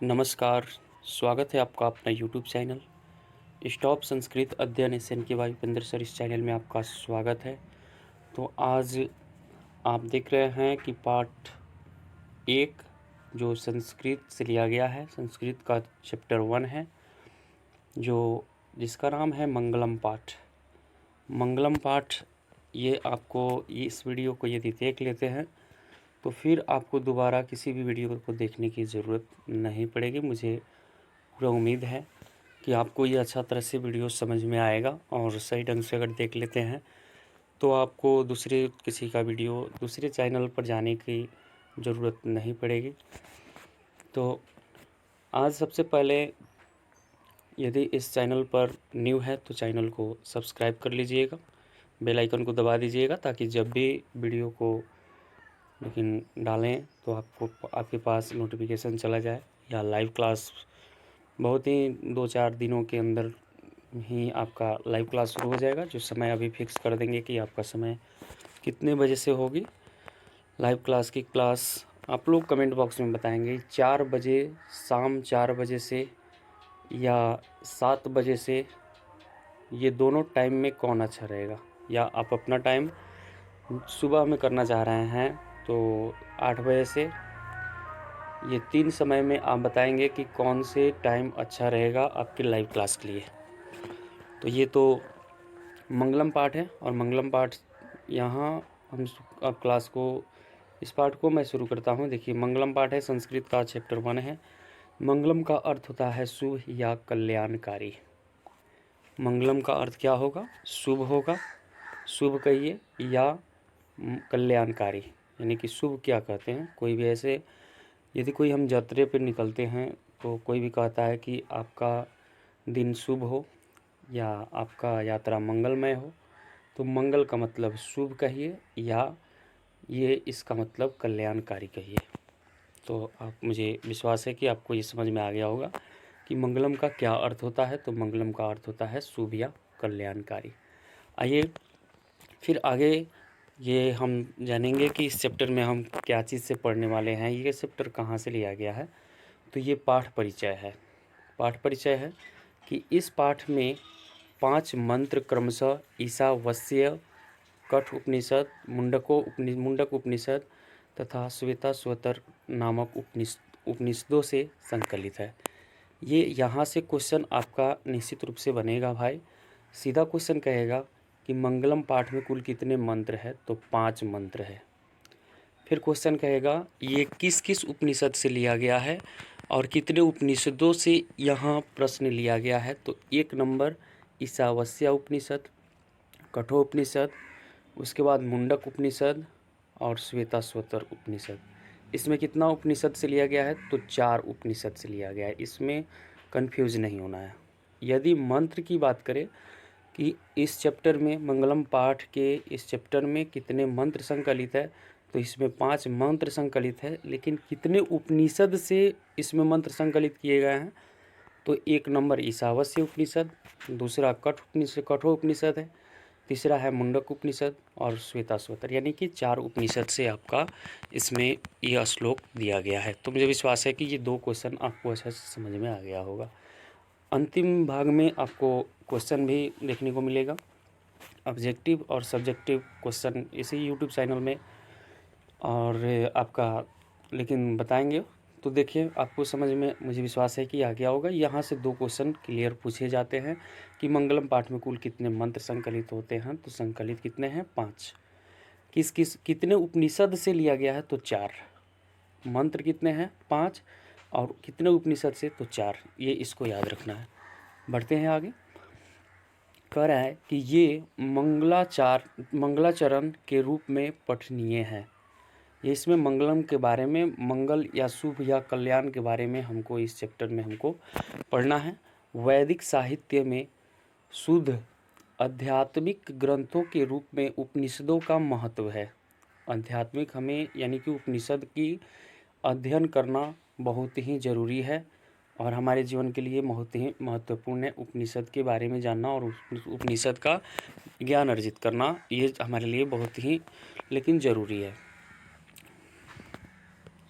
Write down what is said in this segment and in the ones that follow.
नमस्कार, स्वागत है आपका अपना यूट्यूब चैनल स्टॉप संस्कृत अध्ययन SNK भूपेंद्र सर। इस चैनल में आपका स्वागत है। तो आज आप देख रहे हैं कि पार्ट 1 जो संस्कृत से लिया गया है, संस्कृत का चैप्टर 1 है जिसका नाम है मंगलम पाठ। मंगलम पाठ ये आपको इस वीडियो को यदि देख लेते हैं तो फिर आपको दोबारा किसी भी वीडियो को देखने की ज़रूरत नहीं पड़ेगी। मुझे पूरा उम्मीद है कि आपको ये अच्छा तरह से वीडियो समझ में आएगा और सही ढंग से अगर देख लेते हैं तो आपको दूसरे किसी का वीडियो दूसरे चैनल पर जाने की ज़रूरत नहीं पड़ेगी। तो आज सबसे पहले यदि इस चैनल पर न्यू है तो चैनल को सब्सक्राइब कर लीजिएगा, बेल आइकन को दबा दीजिएगा ताकि जब भी वीडियो को डालें तो आपके पास नोटिफिकेशन चला जाए। या लाइव क्लास बहुत ही 2-4 दिनों के अंदर ही आपका लाइव क्लास शुरू हो जाएगा, जो समय अभी फिक्स कर देंगे कि आपका समय कितने बजे से होगी। लाइव क्लास की क्लास आप लोग कमेंट बॉक्स में बताएंगे 4 बजे, शाम 4 बजे से या 7 बजे से, ये दोनों टाइम में कौन अच्छा रहेगा। या आप अपना टाइम सुबह में करना चाह रहे हैं तो 8 बजे से, ये 3 समय में आप बताएंगे कि कौन से टाइम अच्छा रहेगा आपके लाइव क्लास के लिए। तो ये तो मंगलम पाठ है और मंगलम पाठ यहाँ हम अब क्लास को इस पाठ को मैं शुरू करता हूँ। देखिए, मंगलम पाठ है, संस्कृत का चैप्टर 1 है। मंगलम का अर्थ होता है शुभ या कल्याणकारी। मंगलम का अर्थ क्या होगा? शुभ होगा, शुभ कहिए, या कल्याणकारी, यानी कि शुभ क्या कहते हैं। कोई भी ऐसे यदि कोई हम यात्रा पर निकलते हैं तो कोई भी कहता है कि आपका दिन शुभ हो या आपका यात्रा मंगलमय हो, तो मंगल का मतलब शुभ कहिए या ये इसका मतलब कल्याणकारी कहिए। तो मुझे विश्वास है कि आपको ये समझ में आ गया होगा कि मंगलम का क्या अर्थ होता है। तो मंगलम का अर्थ होता है शुभ या कल्याणकारी। आइए फिर आगे ये हम जानेंगे कि इस चैप्टर में हम क्या चीज़ से पढ़ने वाले हैं, ये चैप्टर कहाँ से लिया गया है। तो ये पाठ परिचय है। पाठ परिचय है कि इस पाठ में 5 मंत्र क्रमशः ईशावास्य, कठ उपनिषद, मुंडक उपनिषद तथा श्वेताश्वतर नामक उपनिषदों से संकलित है। ये यहाँ से क्वेश्चन आपका निश्चित रूप से बनेगा भाई। सीधा क्वेश्चन कहेगा कि मंगलम पाठ में कुल कितने मंत्र है, तो 5 मंत्र है। फिर क्वेश्चन कहेगा ये किस किस उपनिषद से लिया गया है और कितने उपनिषदों से यहाँ प्रश्न लिया गया है। तो 1 नंबर ईशावास्य उपनिषद, कठोपनिषद, उसके बाद मुंडक उपनिषद और श्वेताश्वतर उपनिषद। इसमें कितना उपनिषद से लिया गया है, तो 4 उपनिषद से लिया गया है। इसमें कंफ्यूज नहीं होना है। यदि मंत्र की बात करें कि इस चैप्टर में मंगलम पाठ के इस चैप्टर में कितने मंत्र संकलित है, तो इसमें 5 मंत्र संकलित है। लेकिन कितने उपनिषद से इसमें मंत्र संकलित किए गए हैं, तो 1 नंबर ईशावास्य उपनिषद, दूसरा कठोपनिषद है, तीसरा है मुंडक उपनिषद और श्वेताश्वतर, यानी कि 4 उपनिषद से आपका इसमें यह श्लोक दिया गया है। तो मुझे विश्वास है कि ये 2 क्वेश्चन आपको अच्छे से समझ में आ गया होगा। अंतिम भाग में आपको क्वेश्चन भी देखने को मिलेगा, ऑब्जेक्टिव और सब्जेक्टिव क्वेश्चन इसी यूट्यूब चैनल में और आपका लेकिन बताएंगे। तो देखिए, आपको समझ में मुझे विश्वास है कि आ गया होगा। यहाँ से 2 क्वेश्चन क्लियर पूछे जाते हैं कि मंगलम पाठ में कुल कितने मंत्र संकलित होते हैं। तो संकलित कितने हैं? 5। कितने उपनिषद से लिया गया है, तो 4। मंत्र कितने हैं? 5। और कितने उपनिषद से, तो 4। ये इसको याद रखना है। बढ़ते हैं आगे। कह रहा है कि ये मंगलाचरण के रूप में पठनीय है। ये इसमें मंगलम के बारे में, मंगल या शुभ या कल्याण के बारे में हमको इस चैप्टर में हमको पढ़ना है। वैदिक साहित्य में शुद्ध आध्यात्मिक ग्रंथों के रूप में उपनिषदों का महत्व है। आध्यात्मिक हमें यानी कि उपनिषद की अध्ययन करना बहुत ही ज़रूरी है और हमारे जीवन के लिए बहुत ही महत्वपूर्ण है। उपनिषद के बारे में जानना और उपनिषद का ज्ञान अर्जित करना, ये हमारे लिए बहुत ही लेकिन ज़रूरी है।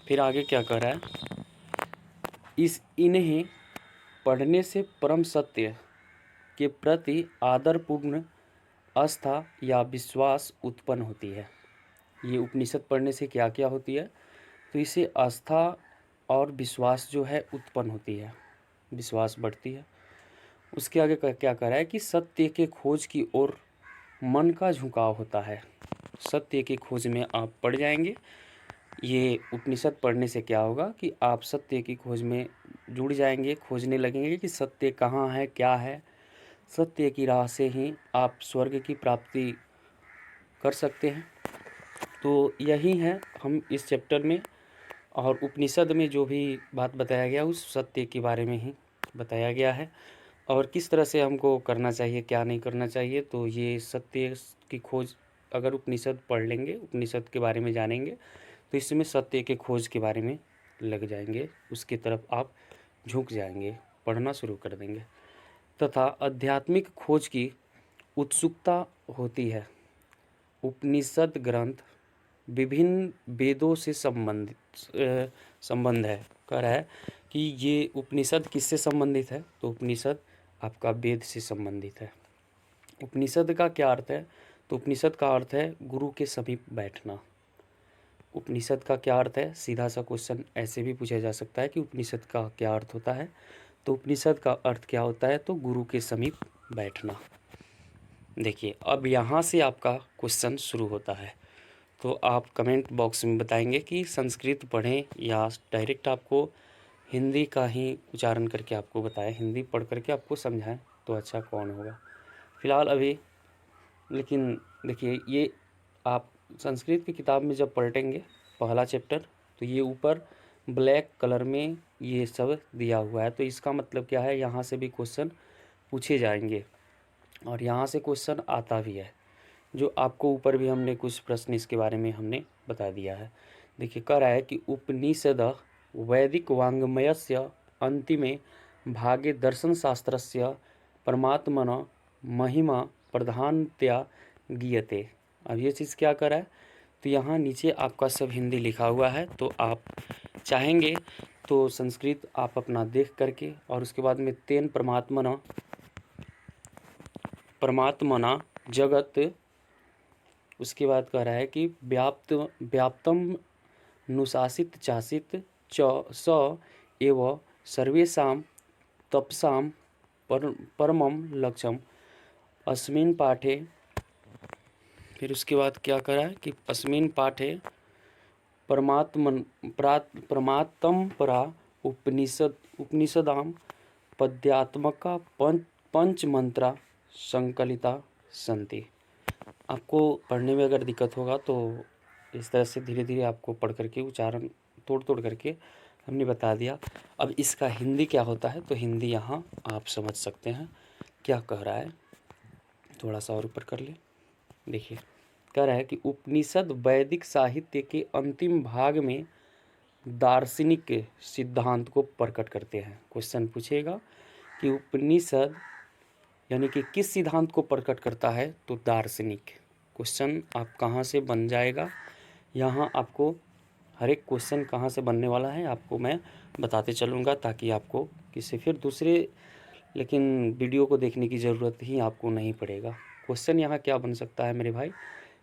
फिर आगे क्या कह रहा है इन्हें पढ़ने से परम सत्य के प्रति आदरपूर्ण आस्था या विश्वास उत्पन्न होती है। ये उपनिषद पढ़ने से क्या क्या होती है, तो इससे आस्था और विश्वास जो है उत्पन्न होती है, विश्वास बढ़ती है। उसके आगे क्या कह रहा है कि सत्य के खोज की ओर मन का झुकाव होता है। सत्य की खोज में आप पड़ जाएंगे। ये उपनिषद पढ़ने से क्या होगा कि आप सत्य की खोज में जुड़ जाएंगे, खोजने लगेंगे कि सत्य कहाँ है, क्या है। सत्य की राह से ही आप स्वर्ग की प्राप्ति कर सकते हैं। तो यही है हम इस चैप्टर में, और उपनिषद में जो भी बात बताया गया उस सत्य के बारे में ही बताया गया है, और किस तरह से हमको करना चाहिए, क्या नहीं करना चाहिए। तो ये सत्य की खोज, अगर उपनिषद पढ़ लेंगे, उपनिषद के बारे में जानेंगे, तो इसमें सत्य के खोज के बारे में लग जाएंगे, उसकी तरफ आप झुक जाएंगे, पढ़ना शुरू कर देंगे। तथा आध्यात्मिक खोज की उत्सुकता होती है। उपनिषद ग्रंथ विभिन्न वेदों से संबंध है। कह रहा है कि ये उपनिषद किससे संबंधित है, तो उपनिषद आपका वेद से संबंधित है। उपनिषद का क्या अर्थ है, तो उपनिषद का अर्थ है गुरु के समीप बैठना। उपनिषद का क्या अर्थ है, सीधा सा क्वेश्चन ऐसे भी पूछा जा सकता है कि उपनिषद का क्या अर्थ होता है। तो उपनिषद का अर्थ क्या होता है, तो गुरु के समीप बैठना। देखिए अब यहाँ से आपका क्वेश्चन शुरू होता है। तो आप कमेंट बॉक्स में बताएंगे कि संस्कृत पढ़ें या डायरेक्ट आपको हिंदी का ही उच्चारण करके आपको बताएं, हिंदी पढ़ करके आपको समझाएं, तो अच्छा कौन होगा फ़िलहाल अभी। लेकिन देखिए, ये आप संस्कृत की किताब में जब पलटेंगे पहला चैप्टर, तो ये ऊपर ब्लैक कलर में ये सब दिया हुआ है। तो इसका मतलब क्या है, यहाँ से भी क्वेश्चन पूछे जाएंगे और यहाँ से क्वेश्चन आता भी है। जो आपको ऊपर भी हमने कुछ प्रश्न इसके बारे में हमने बता दिया है। देखिए कह रहा है कि उपनिषद वैदिक वाङ्मयस्य अंतिमे भागे दर्शनशास्त्रस्य परमात्मन महिमा प्रधानतया गीयते। अब ये चीज़ क्या कर रहा है, तो यहाँ नीचे आपका सब हिंदी लिखा हुआ है। तो आप चाहेंगे तो संस्कृत आप अपना देख करके, और उसके बाद में तेन परमात्मना जगत, उसके बाद कह रहा है कि व्याप्तम नुशासित चासित च स एव सर्वेषां तपसां परमं लक्ष्यम अस्मिन् पाठे। फिर उसके बाद क्या कह रहा है कि अस्मिन् पाठे परमात्म परा उपनिषदां पद्यात्मका पंच मंत्रा संकलिता संति। आपको पढ़ने में अगर दिक्कत होगा तो इस तरह से धीरे धीरे आपको पढ़ करके उच्चारण तोड़ तोड़ करके हमने बता दिया। अब इसका हिंदी क्या होता है, तो हिंदी यहाँ आप समझ सकते हैं क्या कह रहा है। थोड़ा सा और ऊपर कर ले। देखिए कह रहा है कि उपनिषद वैदिक साहित्य के अंतिम भाग में दार्शनिक सिद्धांत को प्रकट करते हैं। क्वेश्चन पूछेगा कि उपनिषद यानी कि किस सिद्धांत को प्रकट करता है, तो दार्शनिक। क्वेश्चन आप कहाँ से बन जाएगा, यहाँ आपको हर एक क्वेश्चन कहाँ से बनने वाला है आपको मैं बताते चलूँगा, ताकि आपको किसी फिर दूसरे लेकिन वीडियो को देखने की ज़रूरत ही आपको नहीं पड़ेगा। क्वेश्चन यहाँ क्या बन सकता है मेरे भाई,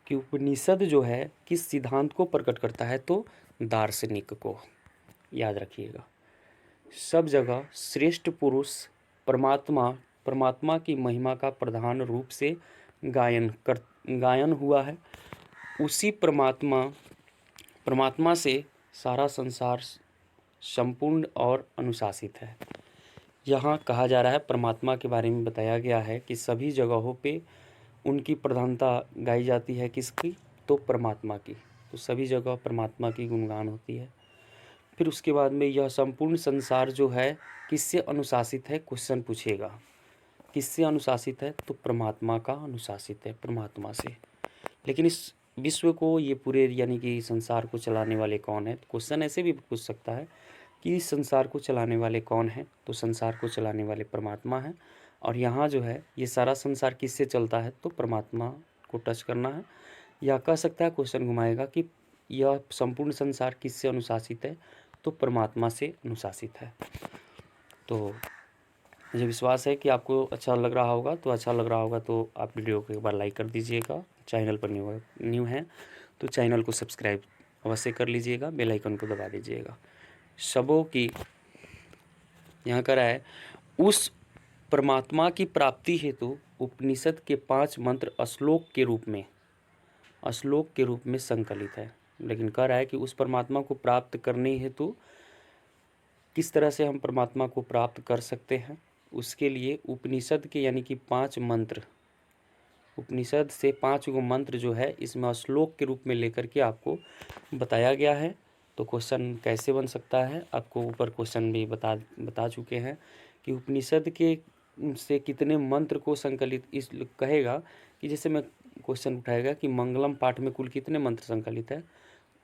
कि उपनिषद जो है किस सिद्धांत को प्रकट करता है, तो दार्शनिक को। याद रखिएगा, सब जगह श्रेष्ठ पुरुष परमात्मा की महिमा का प्रधान रूप से गायन हुआ है। उसी परमात्मा से सारा संसार संपूर्ण और अनुशासित है। यहाँ कहा जा रहा है, परमात्मा के बारे में बताया गया है कि सभी जगहों पे उनकी प्रधानता गाई जाती है। किसकी, तो परमात्मा की। तो सभी जगह परमात्मा की गुणगान होती है। फिर उसके बाद में यह संपूर्ण संसार जो है किससे अनुशासित है, क्वेश्चन पूछेगा किससे अनुशासित है, तो परमात्मा का अनुशासित है, परमात्मा से। लेकिन इस विश्व को, ये पूरे यानी कि संसार को चलाने वाले कौन है, क्वेश्चन ऐसे भी पूछ सकता है कि इस संसार को चलाने वाले कौन हैं, तो संसार को चलाने वाले परमात्मा हैं। और यहाँ जो है ये सारा संसार किससे चलता है, तो परमात्मा को टच करना है। या कह सकता है, क्वेश्चन घुमाएगा कि यह संपूर्ण संसार किससे अनुशासित है, तो परमात्मा से अनुशासित है। तो मुझे विश्वास है कि आपको अच्छा लग रहा होगा। तो अच्छा लग रहा होगा तो आप वीडियो को एक बार लाइक कर दीजिएगा। चैनल पर न्यू हैं तो चैनल को सब्सक्राइब अवश्य कर लीजिएगा, बेल आइकन को दबा दीजिएगा। सबों की यहाँ कर है, उस परमात्मा की प्राप्ति हेतु उपनिषद के 5 मंत्र श्लोक के रूप में संकलित है। लेकिन कह रहा है कि उस परमात्मा को प्राप्त करने हेतु किस तरह से हम परमात्मा को प्राप्त कर सकते हैं, उसके लिए उपनिषद के यानी कि 5 मंत्र, उपनिषद से 5 गो मंत्र जो है इसमें श्लोक के रूप में लेकर के आपको बताया गया है। तो क्वेश्चन कैसे बन सकता है, आपको ऊपर क्वेश्चन भी बता चुके हैं कि उपनिषद के से कितने मंत्र को संकलित, इस कहेगा कि जैसे मैं क्वेश्चन उठाएगा कि मंगलम पाठ में कुल कितने मंत्र संकलित है,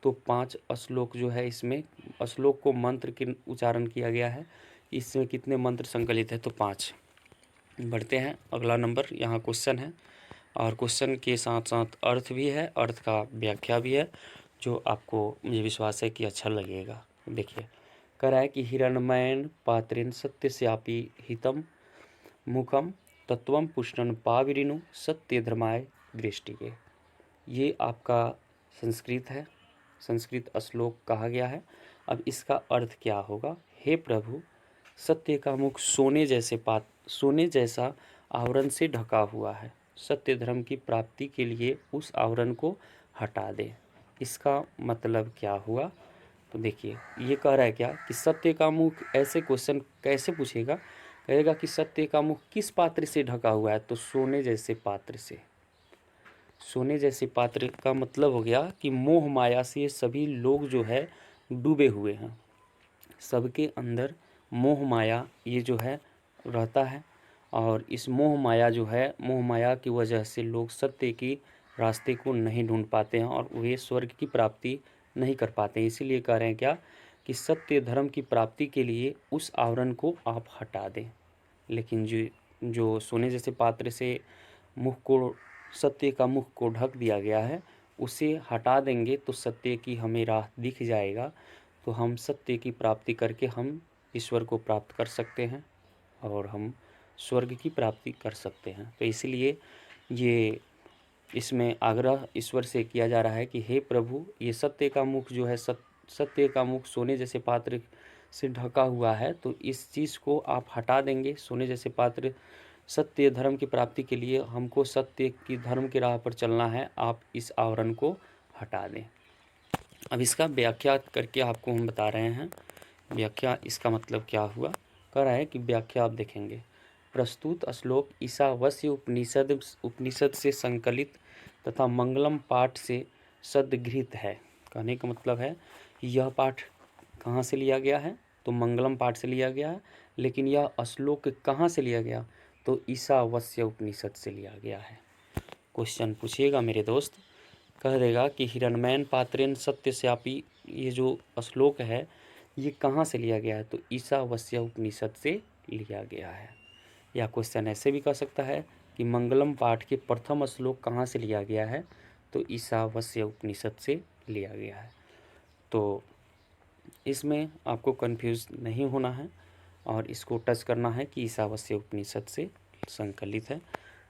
तो 5 श्लोक जो है, इसमें श्लोक को मंत्र के उच्चारण किया गया है, इसमें कितने मंत्र संकलित है, तो 5। बढ़ते हैं, अगला नंबर यहाँ क्वेश्चन है और क्वेश्चन के साथ साथ अर्थ भी है, अर्थ का व्याख्या भी है, जो आपको मुझे विश्वास है कि अच्छा लगेगा। देखिए, कह रहा है कि हिरण्मयन पात्रेन सत्यस्यापि हितम मुखम तत्वम पुष्टन पाविरिनु सत्य धर्माय दृष्टिके। ये आपका संस्कृत है, संस्कृत श्लोक कहा गया है। अब इसका अर्थ क्या होगा? हे प्रभु, सत्य का मुख सोने जैसा आवरण से ढका हुआ है। सत्य धर्म की प्राप्ति के लिए उस आवरण को हटा दे। इसका मतलब क्या हुआ? तो देखिए, ये कह रहा है क्या कि सत्य का मुख, ऐसे क्वेश्चन कैसे पूछेगा? कहेगा कि सत्य का मुख किस पात्र से ढका हुआ है, तो सोने जैसे पात्र से। सोने जैसे पात्र का मतलब हो गया कि मोह माया से सभी लोग जो है डूबे हुए हैं। सबके अंदर मोह माया ये जो है रहता है, और इस मोह माया जो है, मोह माया की वजह से लोग सत्य की रास्ते को नहीं ढूंढ पाते हैं और वे स्वर्ग की प्राप्ति नहीं कर पाते हैं। इसीलिए कह रहे हैं क्या कि सत्य धर्म की प्राप्ति के लिए उस आवरण को आप हटा दें। लेकिन जो सोने जैसे पात्र से मुख को, सत्य का मुख को ढक दिया गया है, उसे हटा देंगे तो सत्य की हमें राह दिख जाएगा। तो हम सत्य की प्राप्ति करके हम ईश्वर को प्राप्त कर सकते हैं और हम स्वर्ग की प्राप्ति कर सकते हैं। तो इसलिए ये इसमें आग्रह ईश्वर से किया जा रहा है कि हे प्रभु, ये सत्य का मुख जो है, सत्य का मुख सोने जैसे पात्र से ढका हुआ है, तो इस चीज़ को आप हटा देंगे। सोने जैसे पात्र, सत्य धर्म की प्राप्ति के लिए हमको सत्य की धर्म की राह पर चलना है, आप इस आवरण को हटा दें। अब इसका व्याख्या करके आपको हम बता रहे हैं। व्याख्या, इसका मतलब क्या हुआ? कह रहा है कि व्याख्या आप देखेंगे। प्रस्तुत श्लोक ईशावास्य उपनिषद से संकलित तथा मंगलम पाठ से सदगृहीत है। कहने का मतलब है यह पाठ कहाँ से लिया गया है? तो मंगलम पाठ से लिया गया है। लेकिन यह श्लोक कहाँ से लिया गया? तो ईशावास्य उपनिषद से लिया गया है। क्वेश्चन पूछिएगा मेरे दोस्त, कह देगा कि हिरण्मयन पात्रेन सत्यस्यापि, ये जो श्लोक है ये कहाँ से लिया गया है? तो ईशावास्य उपनिषद से लिया गया है। या क्वेश्चन ऐसे भी कह सकता है कि मंगलम पाठ के प्रथम श्लोक कहाँ से लिया गया है? तो ईशावास्य उपनिषद से लिया गया है। तो इसमें आपको कंफ्यूज नहीं होना है और इसको टच करना है कि ईशावास्य उपनिषद से संकलित है,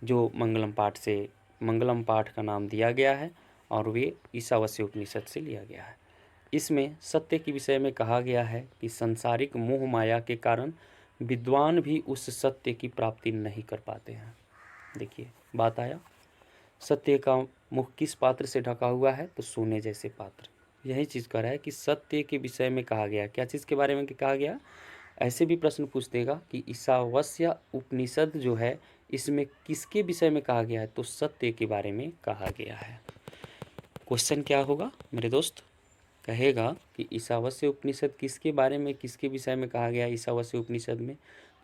जो मंगलम पाठ का नाम दिया गया है और वे ईशावास्य उपनिषद से लिया गया है। इसमें सत्य के विषय में कहा गया है कि सांसारिक मोह माया के कारण विद्वान भी उस सत्य की प्राप्ति नहीं कर पाते हैं। देखिए, बात आया, सत्य का मुख किस पात्र से ढका हुआ है? तो सोने जैसे पात्र। यही चीज़ कह रहा है कि सत्य के विषय में कहा गया। क्या चीज़ के बारे में कहा गया? ऐसे भी प्रश्न पूछ देगा कि ईशावास्य उपनिषद जो है इसमें किसके विषय में कहा गया है? तो सत्य के बारे में कहा गया है। क्वेश्चन क्या होगा मेरे दोस्त? कहेगा कि ईशावास्य उपनिषद किसके बारे में, किसके विषय में कहा गया है ईशावास्य उपनिषद में?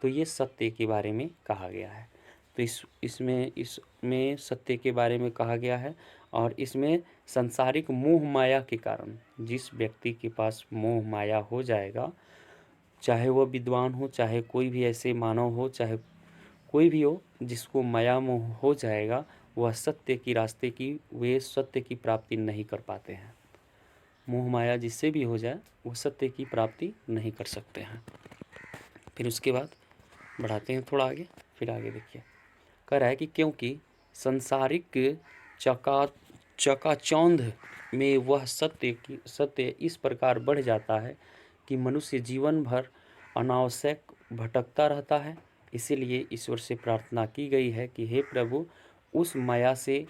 तो ये सत्य के बारे में कहा गया है। तो इसमें सत्य के बारे में कहा गया है और इसमें सांसारिक मोह माया के कारण, जिस व्यक्ति के पास मोह माया हो जाएगा, चाहे वह विद्वान हो, चाहे कोई भी ऐसे मानव हो, चाहे कोई भी हो, जिसको माया मोह हो जाएगा, वह सत्य की रास्ते की, वे सत्य की प्राप्ति नहीं कर पाते हैं। मोह माया जिससे भी हो जाए वो सत्य की प्राप्ति नहीं कर सकते हैं। फिर उसके बाद बढ़ाते हैं थोड़ा आगे। फिर आगे देखिए कह रहा है कि क्योंकि संसारिक चका चकाचौंध में वह सत्य इस प्रकार बढ़ जाता है कि मनुष्य जीवन भर अनावश्यक भटकता रहता है। इसीलिए ईश्वर से प्रार्थना की गई है कि हे प्रभु, उस माया से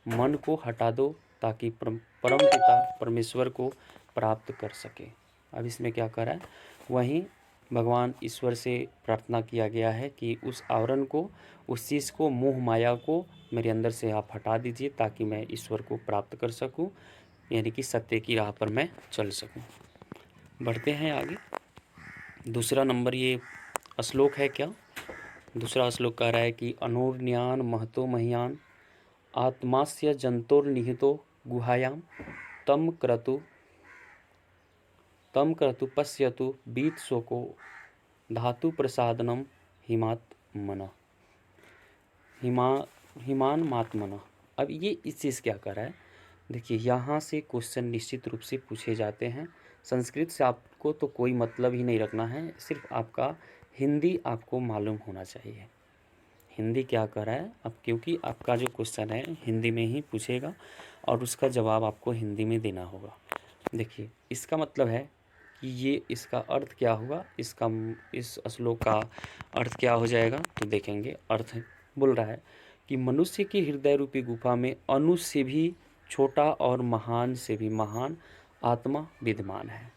मन को हटा दो ताकि परमपिता परमेश्वर को प्राप्त कर सके। अब इसमें क्या कर रहा है, वहीं भगवान ईश्वर से प्रार्थना किया गया है कि उस आवरण को, उस चीज़ को, मोह माया को मेरे अंदर से आप हटा दीजिए ताकि मैं ईश्वर को प्राप्त कर सकूं, यानी कि सत्य की राह पर मैं चल सकूं। बढ़ते हैं आगे। दूसरा नंबर ये श्लोक है क्या, दूसरा श्लोक कह रहा है कि अनोर्ज्ञान महतो मह्यान आत्मास्य जंतोर्निहितो गुहायाम तम क्रतु पश्यतु बीत शोको धातु प्रसादनम हिमात्मना हिमान मात्मना। अब ये इस चीज़ क्या कर रहा है, देखिए यहाँ से क्वेश्चन निश्चित रूप से पूछे जाते हैं। संस्कृत से आपको तो कोई मतलब ही नहीं रखना है, सिर्फ आपका हिंदी आपको मालूम होना चाहिए। हिंदी क्या कर रहा है अब, क्योंकि आपका जो क्वेश्चन है हिंदी में ही पूछेगा और उसका जवाब आपको हिंदी में देना होगा। देखिए इसका मतलब है कि ये इसका अर्थ क्या होगा, इसका इस श्लोक का अर्थ क्या हो जाएगा, तो देखेंगे। अर्थ बोल रहा है कि मनुष्य की हृदय रूपी गुफा में अणु से भी छोटा और महान से भी महान आत्मा विद्यमान है।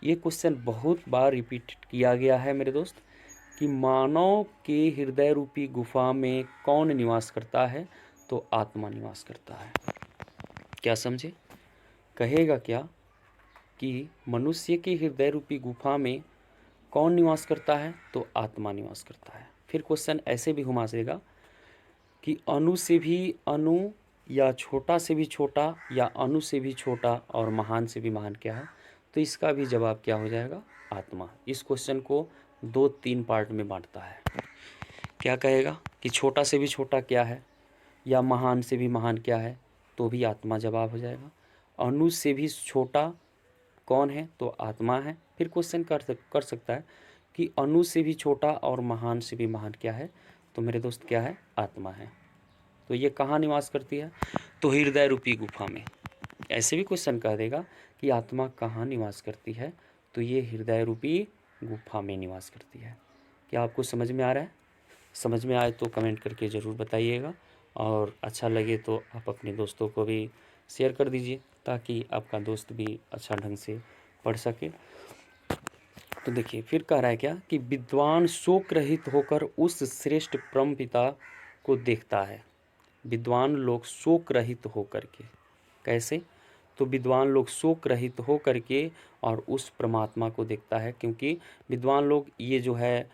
ये क्वेश्चन बहुत बार रिपीट किया गया है मेरे दोस्त कि मानव के हृदय रूपी गुफा में कौन निवास करता है, तो आत्मा निवास करता है। क्या समझे, कहेगा क्या कि मनुष्य के हृदय रूपी गुफा में कौन निवास करता है, तो आत्मा निवास करता है। फिर क्वेश्चन ऐसे भी घुमा देगा कि अणु से भी अणु या छोटा से भी छोटा या अणु से भी छोटा और महान से भी महान क्या है, तो इसका भी जवाब क्या हो जाएगा, आत्मा। इस क्वेश्चन को 2-3 पार्ट में बांटता है। क्या कहेगा कि छोटा से भी छोटा क्या है या महान से भी महान क्या है, तो भी आत्मा जवाब हो जाएगा। अणु से भी छोटा कौन है, तो आत्मा है। फिर क्वेश्चन कर सकता है कि अणु से भी छोटा और महान से भी महान क्या है, तो मेरे दोस्त क्या है, आत्मा है। तो ये कहाँ निवास करती है, तो हृदय रूपी गुफा में। ऐसे भी क्वेश्चन कह देगा कि आत्मा कहाँ निवास करती है, तो ये हृदय रूपी गुफा में निवास करती है। क्या आपको समझ में आ रहा है? समझ में आए तो कमेंट करके ज़रूर बताइएगा, और अच्छा लगे तो आप अपने दोस्तों को भी शेयर कर दीजिए ताकि आपका दोस्त भी अच्छा ढंग से पढ़ सके। तो देखिए फिर कह रहा है क्या कि विद्वान शोक रहित होकर उस श्रेष्ठ परम पिता को देखता है। विद्वान लोग शोक रहित होकर के, कैसे, तो विद्वान लोग शोक रहित होकर के और उस परमात्मा को देखता है। क्योंकि विद्वान लोग ये जो है,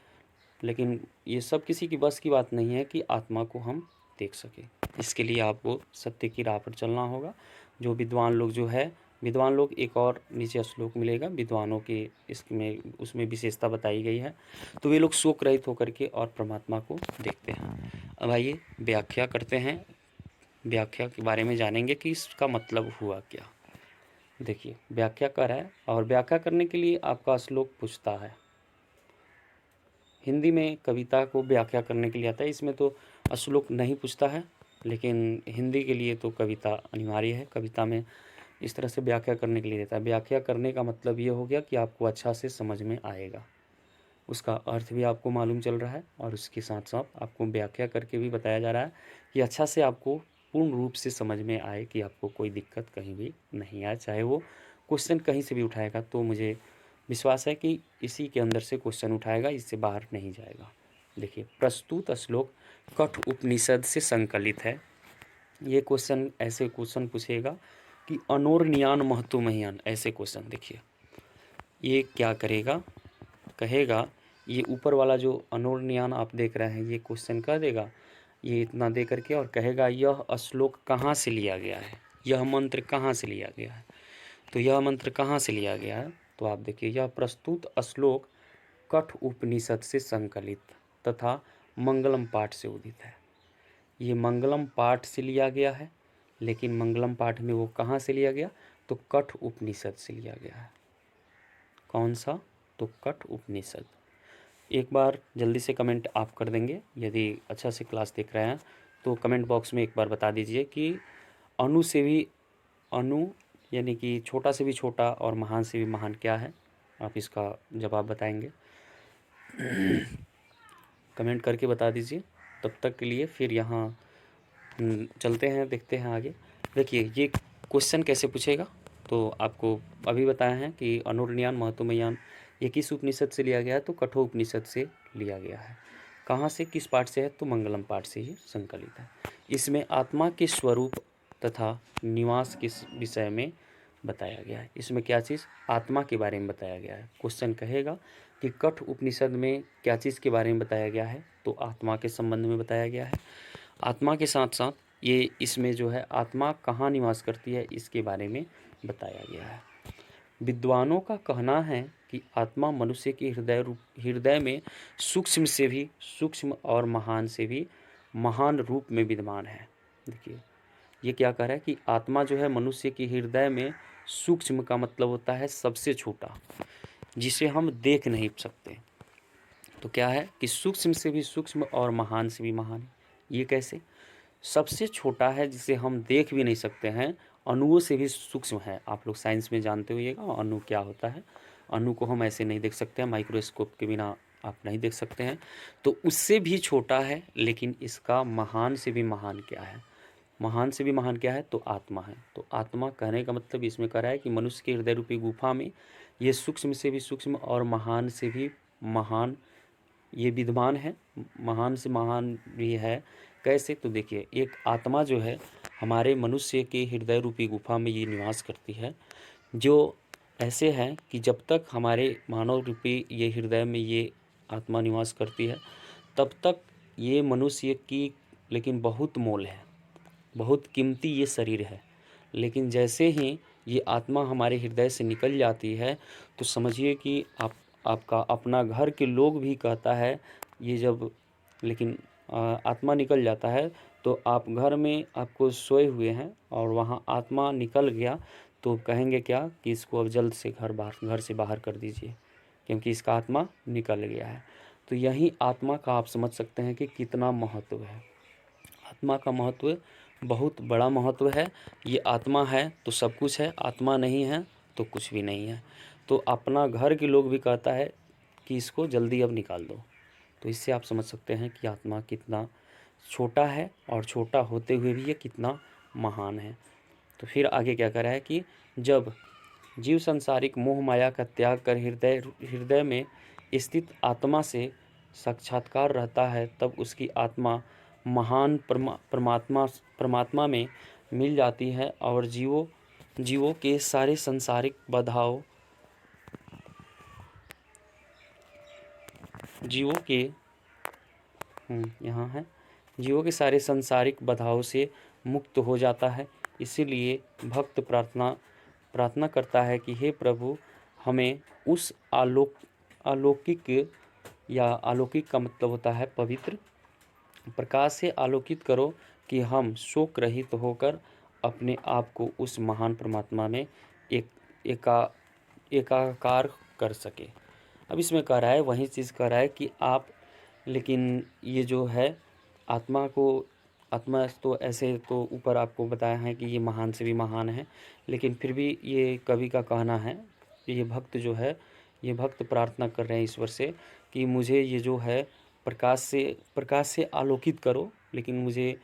लेकिन ये सब किसी की बस की बात नहीं है कि आत्मा को हम देख सके। इसके लिए आपको सत्य की राह पर चलना होगा। जो विद्वान लोग जो है, विद्वान लोग एक और नीचे श्लोक मिलेगा विद्वानों के, इसमें उसमें विशेषता बताई गई है। तो वे लोग शोक रहित होकर के और परमात्मा को देखते हैं। अब आइए व्याख्या करते हैं, व्याख्या के बारे में जानेंगे कि इसका मतलब हुआ क्या। देखिए व्याख्या कर है, और व्याख्या करने के लिए आपका श्लोक पूछता है। हिंदी में कविता को व्याख्या करने के लिए आता है, इसमें तो श्लोक नहीं पूछता है, लेकिन हिंदी के लिए तो कविता अनिवार्य है। कविता में इस तरह से व्याख्या करने के लिए देता है। व्याख्या करने का मतलब ये हो गया कि आपको अच्छा से समझ में आएगा, उसका अर्थ भी आपको मालूम चल रहा है, और उसके साथ साथ आपको व्याख्या करके भी बताया जा रहा है कि अच्छा से आपको पूर्ण रूप से समझ में आए, कि आपको कोई दिक्कत कहीं भी नहीं आए। चाहे वो क्वेश्चन कहीं से भी उठाएगा तो मुझे विश्वास है कि इसी के अंदर से क्वेश्चन उठाएगा, इससे बाहर नहीं जाएगा। देखिए प्रस्तुत श्लोक कठ उपनिषद से संकलित है। ये क्वेश्चन ऐसे क्वेश्चन पूछेगा कि अनोर्ज्ञान महतो मह्यान, ऐसे क्वेश्चन। देखिए ये क्या करेगा, कहेगा ये ऊपर वाला जो अनोर्ज्ञान आप देख रहे हैं, ये क्वेश्चन कह देगा ये इतना दे करके, और कहेगा यह श्लोक कहाँ से लिया गया है, यह मंत्र कहाँ से लिया गया है। तो यह मंत्र कहाँ से लिया गया है, तो आप देखिए यह प्रस्तुत श्लोक कठ उपनिषद से संकलित तथा मंगलम पाठ से उदित है। ये मंगलम पाठ से लिया गया है, लेकिन मंगलम पाठ में वो कहाँ से लिया गया, तो कठ उपनिषद से लिया गया है। कौन सा? तो कठ उपनिषद। एक बार जल्दी से कमेंट आप कर देंगे, यदि अच्छा से क्लास देख रहे हैं तो कमेंट बॉक्स में एक बार बता दीजिए कि अणु से भी अणु यानी कि छोटा से भी छोटा और महान से भी महान क्या है। आप इसका जवाब बताएंगे, कमेंट करके बता दीजिए। तब तक के लिए फिर यहाँ चलते हैं, देखते हैं आगे। देखिए ये क्वेश्चन कैसे पूछेगा, तो आपको अभी बताया है कि अनुर्णयान महत्वमयान ये किस उपनिषद से लिया गया है, तो कठोर उपनिषद से लिया गया है। कहाँ से, किस पाठ से है, तो मंगलम पाठ से ही संकलित है। इसमें आत्मा के स्वरूप तथा निवास के विषय में बताया गया है। इसमें क्या चीज़? आत्मा के बारे में बताया गया है। क्वेश्चन कहेगा कि कठ उपनिषद में क्या चीज़ के बारे में बताया गया है, तो आत्मा के संबंध में बताया गया है। आत्मा के साथ साथ ये इसमें जो है आत्मा कहाँ निवास करती है इसके बारे में बताया गया है। विद्वानों का कहना है कि आत्मा मनुष्य के हृदय में सूक्ष्म से भी सूक्ष्म और महान से भी महान रूप में विद्यमान है। देखिए ये क्या कह रहा है कि आत्मा जो है मनुष्य के हृदय में सूक्ष्म का मतलब होता है सबसे छोटा, जिसे हम देख नहीं सकते। तो क्या है कि सूक्ष्म से भी सूक्ष्म और महान से भी महान। ये कैसे? सबसे छोटा है जिसे हम देख भी नहीं सकते हैं, अणुओं से भी सूक्ष्म है। आप लोग साइंस में जानते होइएगा अणु क्या होता है। अणु को हम ऐसे नहीं देख सकते हैं, माइक्रोस्कोप के बिना आप नहीं देख सकते हैं। तो उससे भी छोटा है, लेकिन इसका महान से भी महान क्या है? महान से भी महान क्या है? तो आत्मा है। तो आत्मा कहने का मतलब इसमें कह रहा है कि मनुष्य के हृदय रूपी गुफा में ये सूक्ष्म से भी सूक्ष्म और महान से भी महान ये विद्यमान है। महान से महान भी है। कैसे? तो देखिए एक आत्मा जो है हमारे मनुष्य के हृदय रूपी गुफा में ये निवास करती है, जो ऐसे है कि जब तक हमारे मानव रूपी ये हृदय में ये आत्मा निवास करती है तब तक ये मनुष्य की लेकिन बहुत मोल है, बहुत कीमती ये शरीर है। लेकिन जैसे ही ये आत्मा हमारे हृदय से निकल जाती है तो समझिए कि आपका अपना घर के लोग भी कहता है ये जब लेकिन आत्मा निकल जाता है तो आप घर में आपको सोए हुए हैं और वहाँ आत्मा निकल गया तो कहेंगे क्या कि इसको अब जल्द से घर से बाहर कर दीजिए, क्योंकि इसका आत्मा निकल गया है। तो यही आत्मा का आप समझ सकते हैं कि कितना महत्व है। आत्मा का महत्व बहुत बड़ा महत्व है। ये आत्मा है तो सब कुछ है, आत्मा नहीं है तो कुछ भी नहीं है। तो अपना घर के लोग भी कहता है कि इसको जल्दी अब निकाल दो। तो इससे आप समझ सकते हैं कि आत्मा कितना छोटा है और छोटा होते हुए भी ये कितना महान है। तो फिर आगे क्या कह रहा है कि जब जीव संसारिक मोह माया का त्याग कर हृदय में स्थित आत्मा से साक्षात्कार रहता है तब उसकी आत्मा महान परमात्मा में मिल जाती है और जीवों के सारे सांसारिक बाधाओं जीवों के सारे सांसारिक बाधाओं से मुक्त हो जाता है। इसीलिए भक्त प्रार्थना करता है कि हे प्रभु हमें उस अलौकिक का मतलब होता है पवित्र प्रकाश से आलोकित करो कि हम शोक रहित होकर अपने आप को उस महान परमात्मा में एकाकार कर सके। अब इसमें कह रहा है वही चीज़ कह रहा है कि आप लेकिन ये जो है आत्मा तो ऐसे तो ऊपर आपको बताया है कि ये महान से भी महान है, लेकिन फिर भी ये कवि का कहना है कि ये भक्त प्रार्थना कर रहे हैं ईश्वर से कि मुझे ये जो है प्रकाश से आलोकित करो, लेकिन मुझे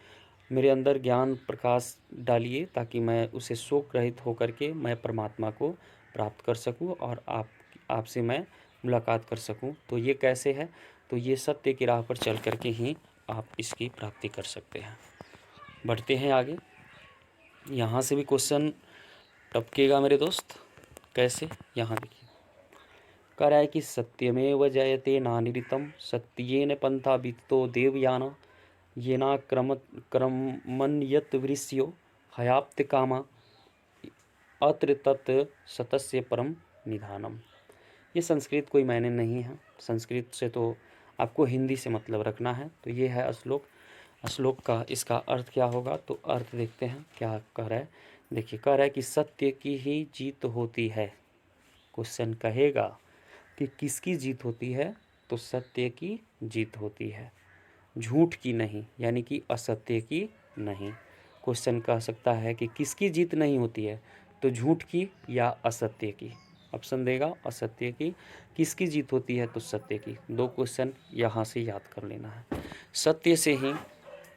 मेरे अंदर ज्ञान प्रकाश डालिए ताकि मैं उसे शोक रहित होकर के मैं परमात्मा को प्राप्त कर सकूं और आपसे मैं मुलाकात कर सकूं। तो ये कैसे है? तो ये सत्य की राह पर चल करके ही आप इसकी प्राप्ति कर सकते हैं। बढ़ते हैं आगे। यहाँ से भी क्वेश्चन टपकेगा मेरे दोस्त। कैसे? यहाँ देखिए कह रहा है कि सत्यमेव जयते नानिरितम सत्येन पंथा वित्तो देवयाना येना क्रमण्यत वृष्यो हयाप्त कामा अत्र तत् सतस्य परम निधानम। ये संस्कृत कोई मायने नहीं है, संस्कृत से तो आपको हिंदी से मतलब रखना है। तो ये है श्लोक का इसका अर्थ क्या होगा, तो अर्थ देखते हैं क्या कह रहा है देखिए कह रहा है कि सत्य की ही जीत होती है। क्वेश्चन कहेगा कि किसकी जीत होती है, तो सत्य की जीत होती है, झूठ की नहीं, यानी कि असत्य की नहीं। क्वेश्चन कह सकता है कि किसकी जीत नहीं होती है, तो झूठ की या असत्य की। ऑप्शन देगा असत्य की। किसकी जीत होती है, तो सत्य की। दो क्वेश्चन यहाँ से याद कर लेना है। सत्य से ही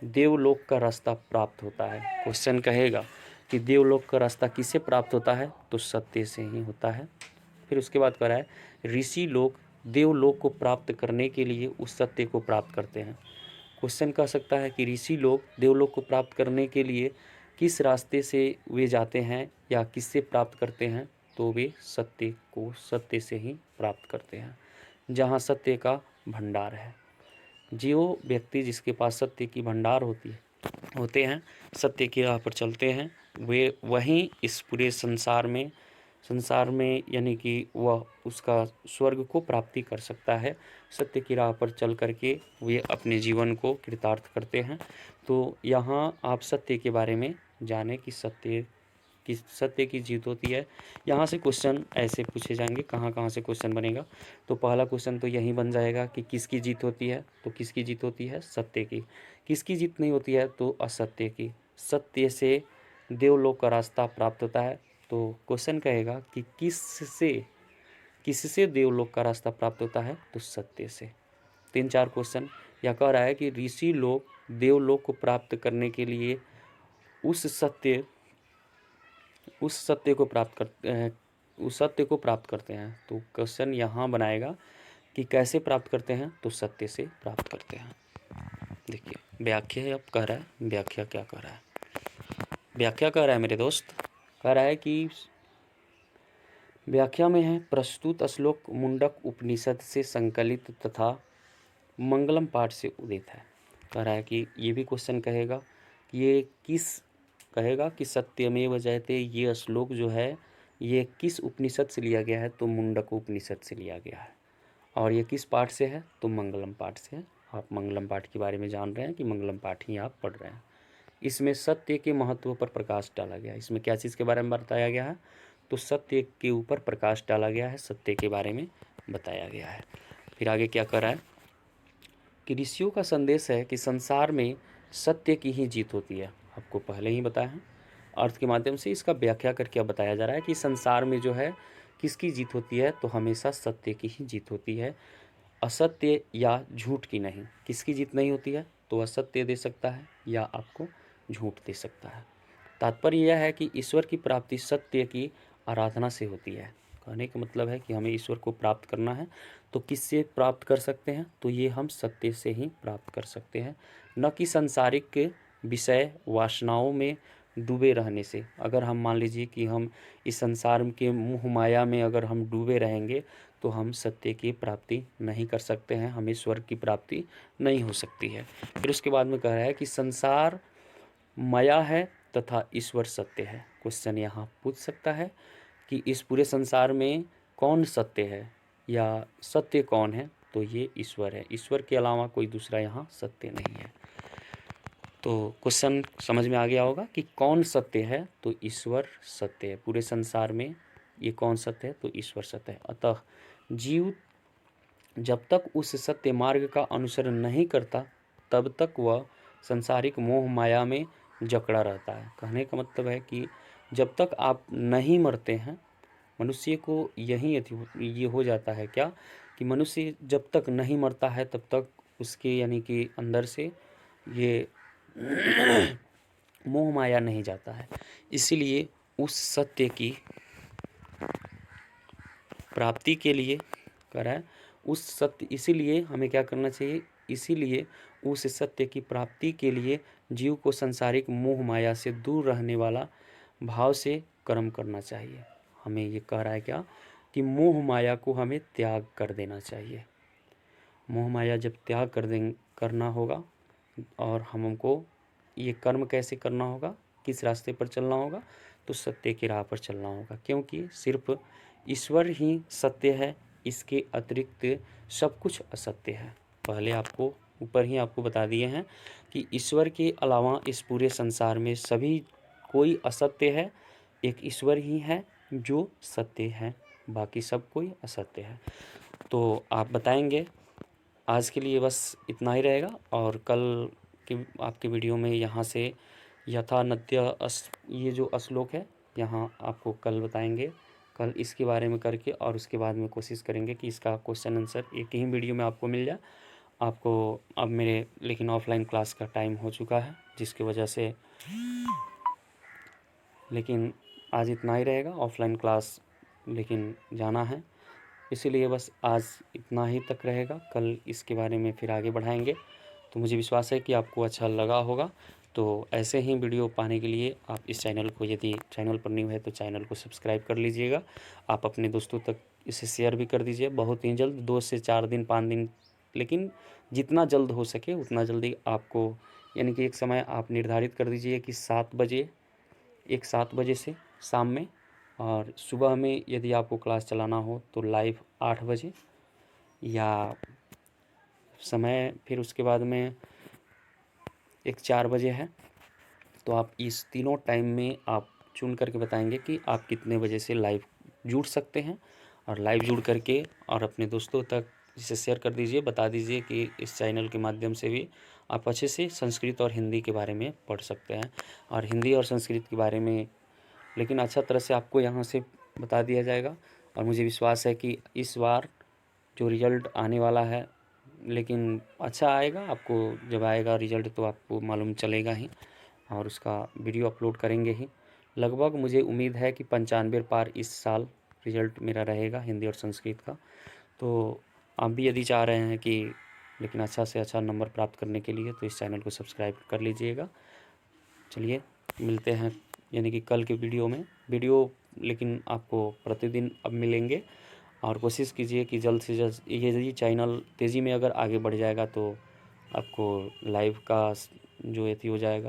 देवलोक का रास्ता प्राप्त होता है। क्वेश्चन कहेगा कि देवलोक का रास्ता किससे प्राप्त होता है, तो सत्य से ही होता है। फिर उसके बाद कह रहा है ऋषि लोग देवलोक को प्राप्त करने के लिए उस सत्य को प्राप्त करते हैं। क्वेश्चन कह सकता है कि ऋषि लोग देवलोक को प्राप्त करने के लिए किस रास्ते से वे जाते हैं या किससे प्राप्त करते हैं, तो वे सत्य को सत्य से ही प्राप्त करते हैं, जहाँ सत्य का भंडार है। जो व्यक्ति जिसके पास सत्य की भंडार होते हैं, सत्य की राह पर चलते हैं, वे वहीं इस पूरे संसार में यानी कि वह उसका स्वर्ग को प्राप्ति कर सकता है। सत्य की राह पर चल करके वे अपने जीवन को कृतार्थ करते हैं। तो यहाँ आप सत्य के बारे में जाने कि सत्य की जीत होती है। यहाँ से क्वेश्चन ऐसे पूछे जाएंगे, कहाँ कहाँ से क्वेश्चन बनेगा। तो पहला क्वेश्चन तो यही बन जाएगा कि किसकी जीत होती है, तो किसकी जीत होती है, सत्य की। किसकी जीत नहीं होती है, तो असत्य की। सत्य से देवलोक का रास्ता प्राप्त होता है। तो क्वेश्चन कहेगा कि किससे देवलोक का रास्ता प्राप्त होता है, तो सत्य से। 3-4 क्वेश्चन। यह कह रहा है कि ऋषि लोग देवलोक को प्राप्त करने के लिए उस सत्य को प्राप्त करते हैं। तो क्वेश्चन यहाँ बनाएगा कि कैसे प्राप्त करते हैं, तो सत्य से प्राप्त करते हैं। देखिए व्याख्या अब कह रहा है, व्याख्या क्या कह रहा है, व्याख्या कह रहा है मेरे दोस्त, कह रहा है कि व्याख्या में है प्रस्तुत श्लोक मुंडक उपनिषद से संकलित तथा मंगलम पाठ से उदित है। कह रहा है कि ये भी क्वेश्चन कहेगा कि ये कहेगा कि सत्यमेव जयते ये श्लोक जो है ये किस उपनिषद से लिया गया है, तो मुंडक उपनिषद से लिया गया है। और ये किस पाठ से है, तो मंगलम पाठ से है। आप मंगलम पाठ के बारे में जान रहे हैं कि मंगलम पाठ ही आप पढ़ रहे हैं। इसमें सत्य के महत्व पर प्रकाश डाला गया है। इसमें क्या चीज़ के बारे में बताया गया है, तो सत्य के ऊपर प्रकाश डाला गया है, सत्य के बारे में बताया गया है। फिर आगे क्या कर रहा है कि ऋषियों का संदेश है कि संसार में सत्य की ही जीत होती है। आपको पहले ही बताया है, अर्थ के माध्यम से इसका व्याख्या करके अब बताया जा रहा है कि संसार में जो है किसकी जीत होती है, तो हमेशा सत्य की ही जीत होती है, असत्य या झूठ की नहीं। किसकी जीत नहीं होती है, तो असत्य दे सकता है या आपको झूठ दे सकता है। तात्पर्य यह है कि ईश्वर की प्राप्ति सत्य की आराधना से होती है। कहने का मतलब है कि हमें ईश्वर को प्राप्त करना है, तो किससे प्राप्त कर सकते हैं, तो ये हम सत्य से ही प्राप्त कर सकते हैं, न कि सांसारिक विषय वासनाओं में डूबे रहने से। अगर हम मान लीजिए कि हम इस संसार के मोह माया में अगर हम डूबे रहेंगे, तो हम सत्य की प्राप्ति नहीं कर सकते हैं, हमें स्वर्ग की प्राप्ति नहीं हो सकती है। फिर उसके बाद में कह रहा है कि संसार माया है तथा ईश्वर सत्य है। क्वेश्चन यहाँ पूछ सकता है कि इस पूरे संसार में कौन सत्य है या सत्य कौन है, तो ये ईश्वर है। ईश्वर के अलावा कोई दूसरा यहाँ सत्य नहीं है। तो क्वेश्चन समझ में आ गया होगा कि कौन सत्य है, तो ईश्वर सत्य है। पूरे संसार में ये कौन सत्य है, तो ईश्वर सत्य है। अतः जीव जब तक उस सत्य मार्ग का अनुसरण नहीं करता, तब तक वह संसारिक मोह माया में जकड़ा रहता है। कहने का मतलब है कि जब तक आप नहीं मरते हैं, मनुष्य को यही ये हो जाता है क्या, कि मनुष्य जब तक नहीं मरता है तब तक उसके यानी कि अंदर से ये मोह माया नहीं जाता है। इसीलिए उस सत्य की प्राप्ति के लिए कह रहा है, उस सत्य, इसीलिए हमें क्या करना चाहिए, इसीलिए उस सत्य की प्राप्ति के लिए जीव को संसारिक मोह माया से दूर रहने वाला भाव से कर्म करना चाहिए। हमें ये कह रहा है क्या, कि मोह माया को हमें त्याग कर देना चाहिए। मोह माया जब त्याग करना होगा, और हमको ये कर्म कैसे करना होगा, किस रास्ते पर चलना होगा, तो सत्य की राह पर चलना होगा। क्योंकि सिर्फ ईश्वर ही सत्य है, इसके अतिरिक्त सब कुछ असत्य है। पहले आपको ऊपर ही आपको बता दिए हैं कि ईश्वर के अलावा इस पूरे संसार में सभी कोई असत्य है, एक ईश्वर ही है जो सत्य है, बाकी सब कोई असत्य है। तो आप बताएंगे। आज के लिए बस इतना ही रहेगा और कल की आपके वीडियो में यहाँ से यथा नद्य ये जो श्लोक है यहाँ आपको कल बताएंगे। कल इसके बारे में करके और उसके बाद में कोशिश करेंगे कि इसका क्वेश्चन आंसर एक ही वीडियो में आपको मिल जाए। आपको अब मेरे लेकिन ऑफलाइन क्लास का टाइम हो चुका है, जिसकी वजह से लेकिन आज इतना ही रहेगा। ऑफलाइन क्लास लेकिन जाना है, इसीलिए बस आज इतना ही तक रहेगा। कल इसके बारे में फिर आगे बढ़ाएंगे। तो मुझे विश्वास है कि आपको अच्छा लगा होगा। तो ऐसे ही वीडियो पाने के लिए आप इस चैनल को, यदि चैनल पर न्यू है तो चैनल को सब्सक्राइब कर लीजिएगा। आप अपने दोस्तों तक इसे शेयर भी कर दीजिए। बहुत ही जल्द 2 से 4 दिन 5 दिन, लेकिन जितना जल्द हो सके उतना जल्दी आपको, यानी कि एक समय आप निर्धारित कर दीजिए कि 7 बजे, 7 बजे से शाम में, और सुबह में यदि आपको क्लास चलाना हो तो लाइव 8 बजे, या समय फिर उसके बाद में एक 4 बजे है। तो आप इस तीनों टाइम में आप चुन करके बताएंगे कि आप कितने बजे से लाइव जुड़ सकते हैं। और लाइव जुड़ करके और अपने दोस्तों तक इसे शेयर कर दीजिए। बता दीजिए कि इस चैनल के माध्यम से भी आप अच्छे से संस्कृत और हिंदी के बारे में पढ़ सकते हैं। और हिंदी और संस्कृत के बारे में लेकिन अच्छा तरह से आपको यहाँ से बता दिया जाएगा। और मुझे विश्वास है कि इस बार जो रिज़ल्ट आने वाला है, लेकिन अच्छा आएगा। आपको जब आएगा रिज़ल्ट तो आपको मालूम चलेगा ही, और उसका वीडियो अपलोड करेंगे ही। लगभग मुझे उम्मीद है कि 95 पार इस साल रिज़ल्ट मेरा रहेगा हिंदी और संस्कृत का। तो आप भी यदि चाह रहे हैं कि लेकिन अच्छा से अच्छा नंबर प्राप्त करने के लिए, तो इस चैनल को सब्सक्राइब कर लीजिएगा। चलिए मिलते हैं यानी कि कल के वीडियो में। वीडियो लेकिन आपको प्रतिदिन अब मिलेंगे। और कोशिश कीजिए कि जल्द से जल्द ये चैनल तेज़ी में अगर आगे बढ़ जाएगा तो आपको लाइव का जो एथी हो जाएगा।